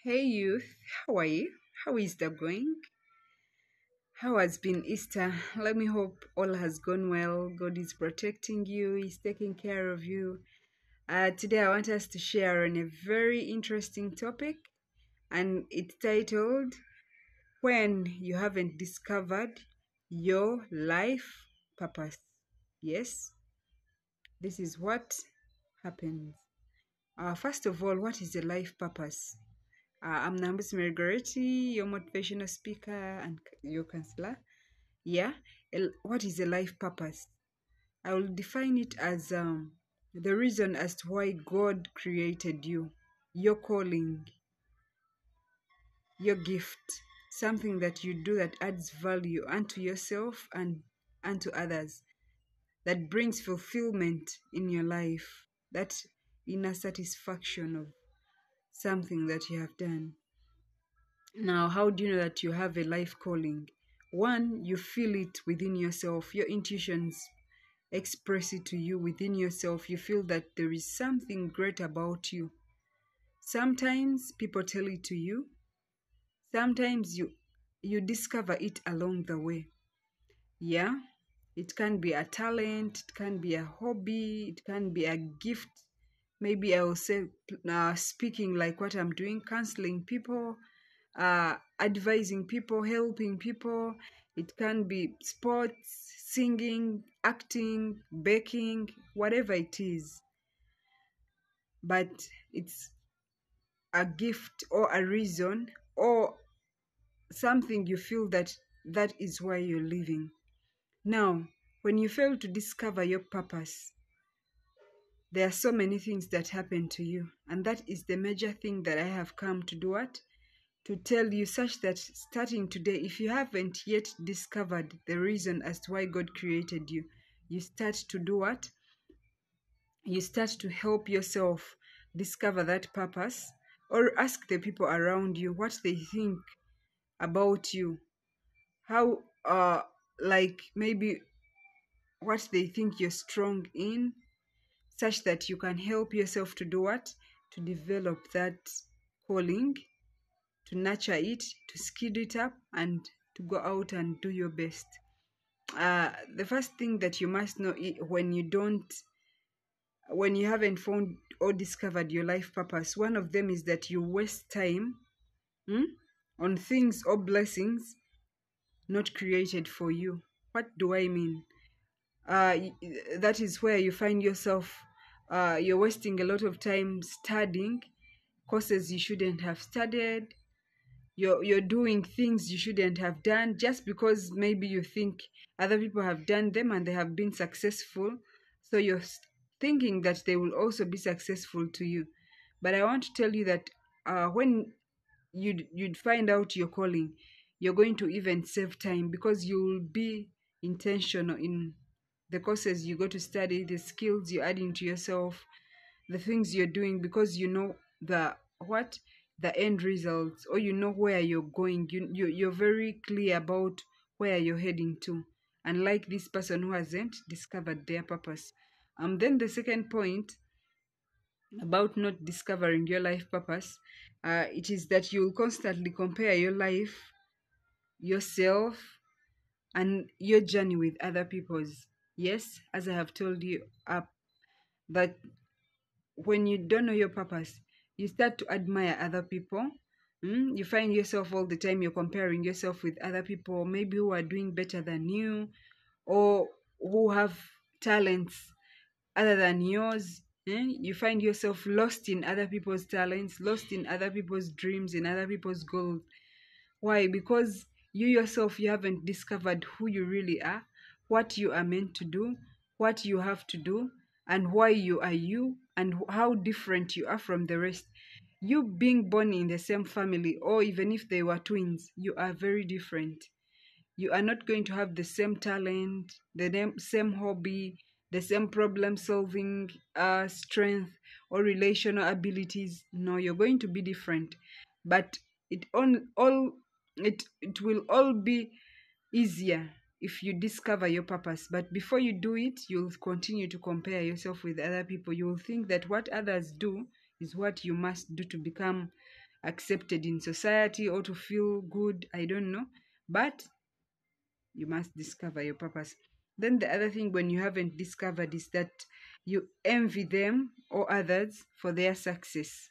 Hey youth, how are you? How is that going? How has been Easter? Let me hope all has gone well. God is protecting you, He's taking care of you. Today, I want us to share on a very interesting topic, and it's titled When You Haven't Discovered Your Life Purpose. Yes, this is what happens. First of all, what is a life purpose? I'm Nambus Margaretti, your motivational speaker and your counselor. Yeah, what is a life purpose? I will define it as the reason as to why God created you, your calling, your gift, something that you do that adds value unto yourself and unto others, that brings fulfillment in your life, that inner satisfaction of something that you have done. Now, how do you know that you have a life calling? One, you feel it within yourself. Your intuitions express it to you within yourself. You feel that there is something great about you. Sometimes people tell it to you. Sometimes you discover it along the way. Yeah, it can be a talent, it can be a hobby, it can be a gift. Maybe I will say speaking like what I'm doing, counseling people, advising people, helping people. It can be sports, singing, acting, baking, whatever it is. But it's a gift or a reason or something you feel that is why you're living. Now, when you fail to discover your purpose, there are so many things that happen to you. And that is the major thing that I have come to do what? To tell you, such that starting today, if you haven't yet discovered the reason as to why God created you, you start to do what? You start to help yourself discover that purpose, or ask the people around you what they think about you. How, like maybe what they think you're strong in, such that you can help yourself to do what? To develop that calling, to nurture it, to skid it up, and to go out and do your best. The first thing that you must know when you haven't found or discovered your life purpose, one of them is that you waste time on things or blessings not created for you. What do I mean? That is where you find yourself, you're wasting a lot of time studying courses you shouldn't have studied. You're doing things you shouldn't have done just because maybe you think other people have done them and they have been successful. So you're thinking that they will also be successful to you. But I want to tell you that when you'd find out your calling, you're going to even save time because you will be intentional in the courses you go to study, the skills you add into yourself, the things you're doing, because you know the end results, or you know where you're going. You're very clear about where you're heading to, unlike this person who hasn't discovered their purpose. Then the second point about not discovering your life purpose, it is that you will constantly compare your life, yourself, and your journey with other people's. Yes, as I have told you that when you don't know your purpose, you start to admire other people. You find yourself all the time you're comparing yourself with other people, maybe who are doing better than you, or who have talents other than yours. You find yourself lost in other people's talents, lost in other people's dreams, in other people's goals. Why? Because you yourself, you haven't discovered who you really are, what you are meant to do, what you have to do, and why you are you, and how different you are from the rest. You being born in the same family, or even if they were twins, you are very different. You are not going to have the same talent, the same hobby, the same problem solving strength, or relational abilities. No, you're going to be different. But it on all it will all be easier if you discover your purpose. But before you do it, you'll continue to compare yourself with other people. You'll think that what others do is what you must do to become accepted in society or to feel good. I don't know. But you must discover your purpose. Then the other thing when you haven't discovered is that you envy them or others for their success.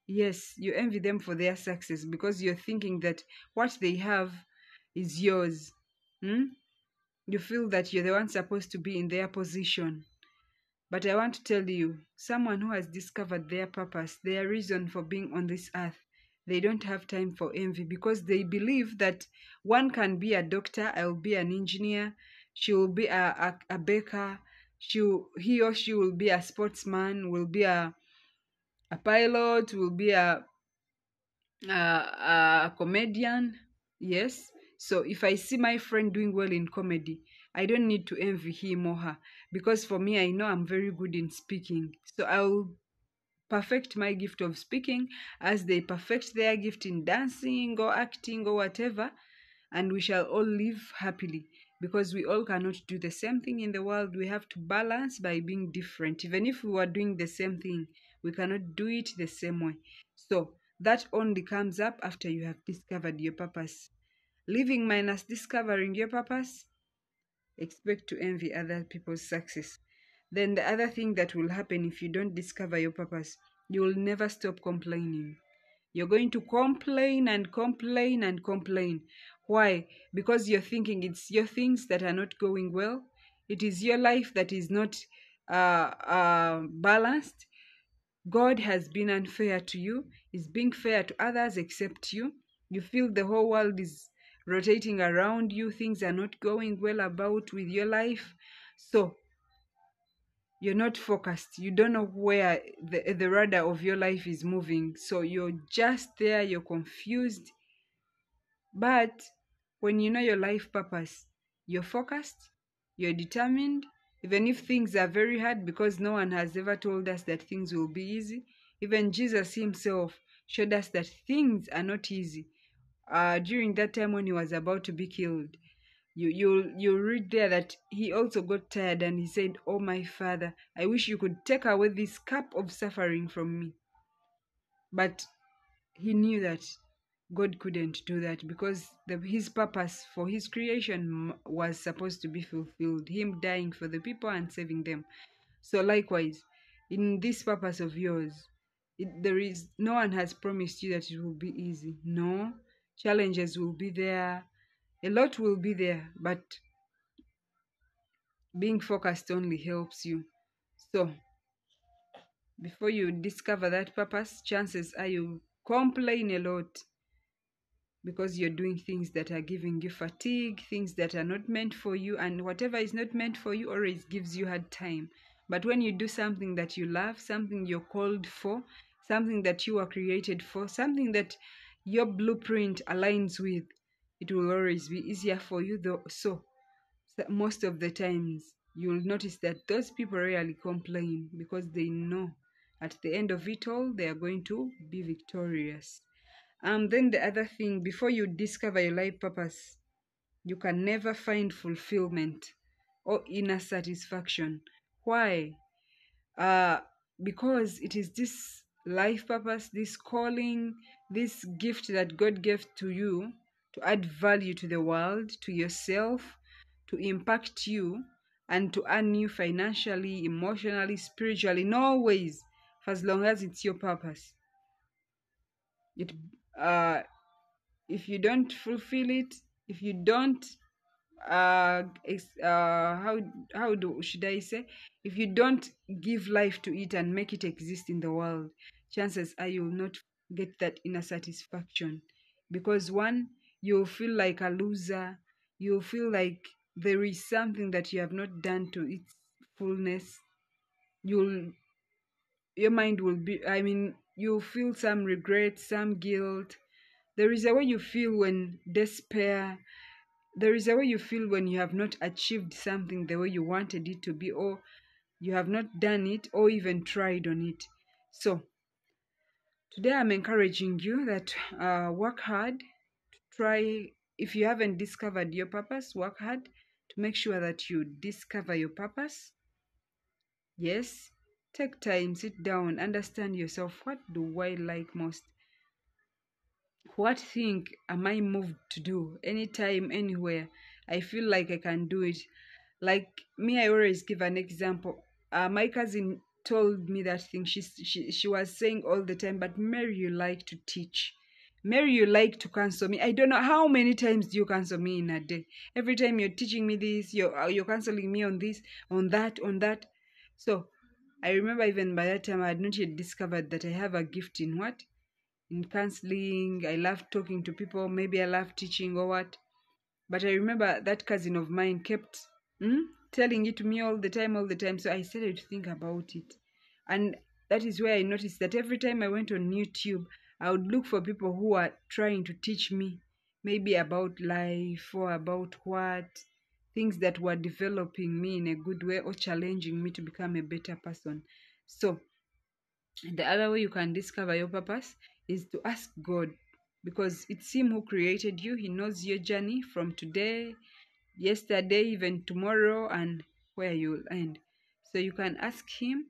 Yes, you envy them for their success because you're thinking that what they have is yours. Hmm? You feel that you're the one supposed to be in their position. But I want to tell you, someone who has discovered their purpose, their reason for being on this earth, they don't have time for envy because they believe that one can be a doctor, I'll be an engineer, she will be a baker, he or she will be a sportsman, will be a pilot, will be a comedian. Yes. So if I see my friend doing well in comedy, I don't need to envy him or her because for me, I know I'm very good in speaking. So I'll perfect my gift of speaking as they perfect their gift in dancing or acting or whatever, and we shall all live happily because we all cannot do the same thing in the world. We have to balance by being different. Even if we were doing the same thing, we cannot do it the same way. So that only comes up after you have discovered your purpose. Living minus discovering your purpose, expect to envy other people's success. Then the other thing that will happen if you don't discover your purpose, you will never stop complaining. You're going to complain and complain and complain. Why? Because you're thinking it's your things that are not going well. It is your life that is not balanced. God has been unfair to you, is being fair to others except you. You feel the whole world is rotating around you, things are not going well about with your life. So you're not focused. You don't know where the rudder of your life is moving. So you're just there, you're confused. But when you know your life purpose, you're focused, you're determined, even if things are very hard, because no one has ever told us that things will be easy. Even Jesus himself showed us that things are not easy. During that time when he was about to be killed, you read there that he also got tired and he said, "Oh my Father, I wish you could take away this cup of suffering from me." But he knew that God couldn't do that because his purpose for his creation was supposed to be fulfilled, him dying for the people and saving them. So likewise, in this purpose of yours, there is no one has promised you that it will be easy. No, challenges will be there, a lot will be there, but being focused only helps you. So before you discover that purpose, chances are you complain a lot because you're doing things that are giving you fatigue, things that are not meant for you, and whatever is not meant for you always gives you hard time. But when you do something that you love, something you're called for, something that you are created for, something that your blueprint aligns with, it will always be easier for you. Though, so most of the times you'll notice that those people rarely complain because they know at the end of it all they are going to be victorious. Then the other thing, before you discover your life purpose, you can never find fulfillment or inner satisfaction. Why? Uh, because it is this life purpose, this calling, this gift that God gave to you to add value to the world, to yourself, to impact you, and to earn you financially, emotionally, spiritually, in all ways, for as long as it's your purpose. It uh if you don't fulfill it, if you don't should I say, if you don't give life to it and make it exist in the world, chances are you will not get that inner satisfaction. Because one, you'll feel like a loser, you'll feel like there is something that you have not done to its fullness. You'll Your mind will be, I mean, you'll feel some regret, some guilt. There is a way you feel when despair. There is a way you feel when you have not achieved something the way you wanted it to be, or you have not done it, or even tried on it. So, today I'm encouraging you that work hard, try, if you haven't discovered your purpose, work hard to make sure that you discover your purpose. Yes, take time, sit down, understand yourself. What do I like most? what thing am I moved to do anytime, anywhere? I feel like I can do it. Like me, I always give an example. My cousin told me that thing. She was saying all the time, but Mary, you like to teach. Mary, you like to cancel me. I don't know how many times do you cancel me in a day. Every time you're teaching me this, you're canceling me on this, on that, on that. So I remember even by that time I had not yet discovered that I have a gift in what? In counseling. I love talking to people. Maybe I love teaching or what. But I remember that cousin of mine kept telling it to me all the time, all the time. So I started to think about it. And that is where I noticed that every time I went on YouTube, I would look for people who are trying to teach me maybe about life or about what things that were developing me in a good way or challenging me to become a better person. So the other way you can discover your purpose is to ask God, because it's Him who created you. He knows your journey from today, yesterday, even tomorrow, and where you'll end. So you can ask Him.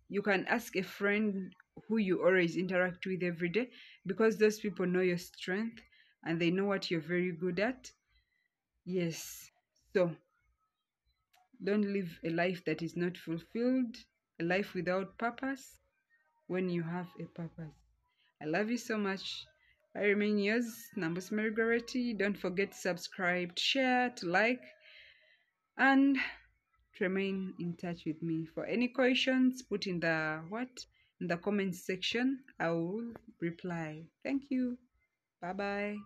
You can ask a friend who you always interact with every day, because those people know your strength and they know what you're very good at. Yes. So don't live a life that is not fulfilled, a life without purpose when you have a purpose. I love you so much. I remain yours, Nambus Margaretti. Don't forget to subscribe, to share, to like, and to remain in touch with me. For any questions, put in the in the comments section. I will reply. Thank you. Bye bye.